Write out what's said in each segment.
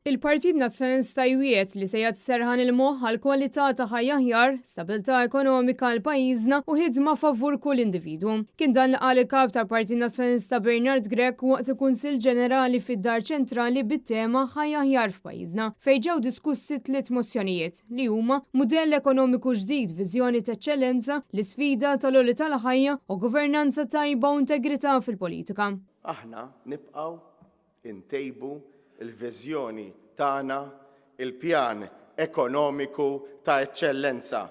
Il-Partit Nazzjonalista jwiet li se jagħti serħan il-moħħ għal kwalità ta' ħajja aħjar, stabilità ekonomika għal pajjiżna u ħidma favur kull individwu. Kien dan li qal il-kap tal-Partit Nazzjonalista Bernard Grech waqt il-Kunsill Ġenerali fid-Dar Ċentrali bit-tema ħajja aħjar f'pajjiżna, fejn ġew diskussi 3 mozzjonijiet li huma mudell ekonomiku ġdid, viżjoni ta' eċċellenza, l-isfida tal-għoli tal-ħajja u governanza tajba u integrità fil-politika. Aħna nibqgħu intejbu il-viżjoni tagħna, il-pjan ekonomiku ta' eċċellenza.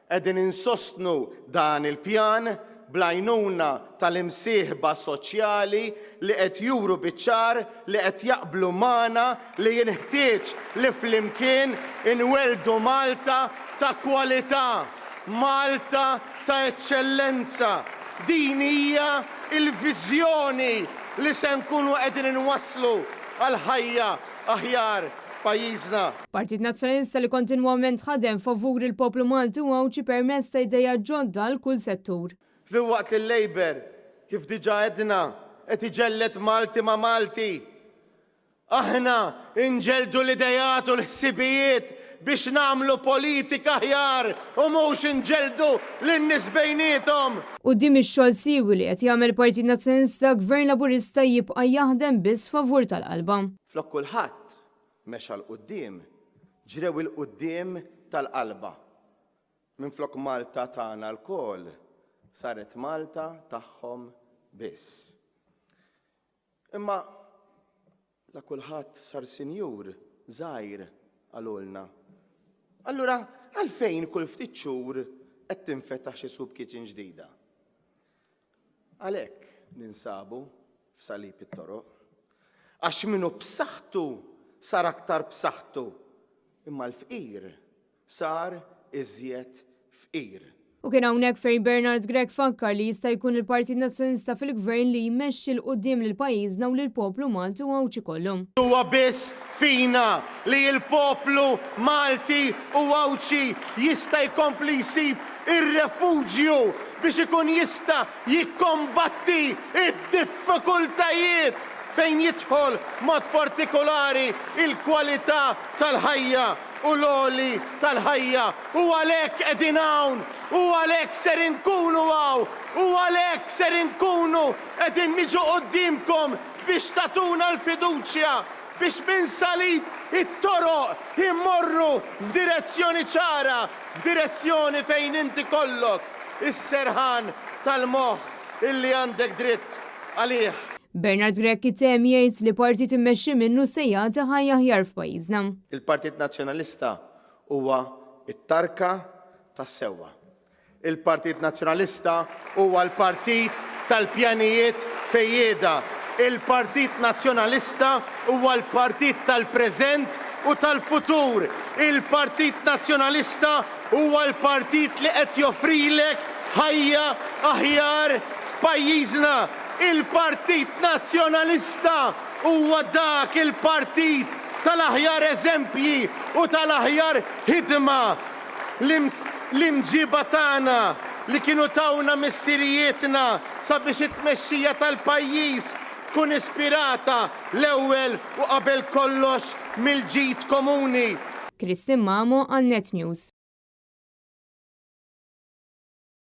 Qegħdin insostnu dan il-pjan bl-għajnuna tal-imsieħba soċjali li qed juru biċ-ċar li qed jaqblu magħna li jinħtieġ li flimkien inweldu Malta ta' kwalità, Malta ta' eċċellenza. Din hija il-viżjoni li se nkunu qegħdin inwasslu għal ħajja aħjar pajjiżna. Partit Nazzjonalista li kontinwament ħadem favur il-poplu Malti u għawċi permezz ta' idejja ġodda għal kull settur. Filwaqt il-Labor kif diġà għedna qed iġellet Malti ma' Malti. Aħna inġeldu l-idejat u l-ħsibijiet biex nagħmlu politika aħjar u mhux inġeldu lin-nies bejniethom. U dim ix-xogħol siwi li qed jagħmel Partit Nazzjonalista Gvern Laburista jibqa' jaħdem biss favur tal-qalba. Flok kulħadd mexa l-qudiem, ġrew il-qudiem tal-qalba. Minflok Malta tagħna lkoll saret Malta tagħhom biss. Imma la kulħadd sar sinjur żgħir għalulna. Allura għalfejn kull ftit xhur qed tinfetaħ xi subkiċin ġdida. Għalhekk ninsabu f'salib it-toroq għax minnu b'saħħtu sar aktar b'saħħtu, imma l-fqir sar iżjed fqir. U kien hawnhekk fejn Bernard Grech fakkar li jista' jkun il-Partit Nazzjonalista fil-Gvern li jmexxi l quddiem lil pajjiżna u lill-poplu Malti u għawċi kollu. Huwa biss fina li l-poplu Malti u għawċi jista' jkompli jsib ir-refuġju biex ikun jista' jikkombatti id-diffikultajiet fejn jidħol mod partikolari il-kwalità tal-ħajja u l-għoli tal-ħajja. U għalhekk qegħdin hawn, u għalhekk ser inkunu hawn, u għalhekk ser inkunu qegħdin niġu qudiemkom biex tatuna l-fiduċja biex minn salib it-toroq immorru f'direzzjoni ċara, f'direzzjoni fejn inti kollok is-serħan tal-moħħ illi għandek dritt għalih. Bernard Grech item jgħid li partit immexxi minnu se jagħti ħajja aħjar f'pajjiżna. Il-Partit Nazzjonalista huwa it-tarka tas-sewwa. Il-Partit Nazzjonalista huwa l-partit tal-pjanijiet fejjeda. Il-Partit Nazzjonalista huwa l-partit tal-preżent u tal-futur. Il-Partit Nazzjonalista huwa l-partit li qed joffrilek ħajja aħjar f'pajjiżna. Il-Partit Nazzjonalista huwa dak il-partit tal-aħjar eżempji u tal-aħjar ħidma l-imġiba tagħna li kienu tawna missirijietna sabiex it-tmexxija tal-pajjiż tkun ispirata l-ewwel u qabel kollox mill-ġid komuni. Kristin Mamo għal Net News.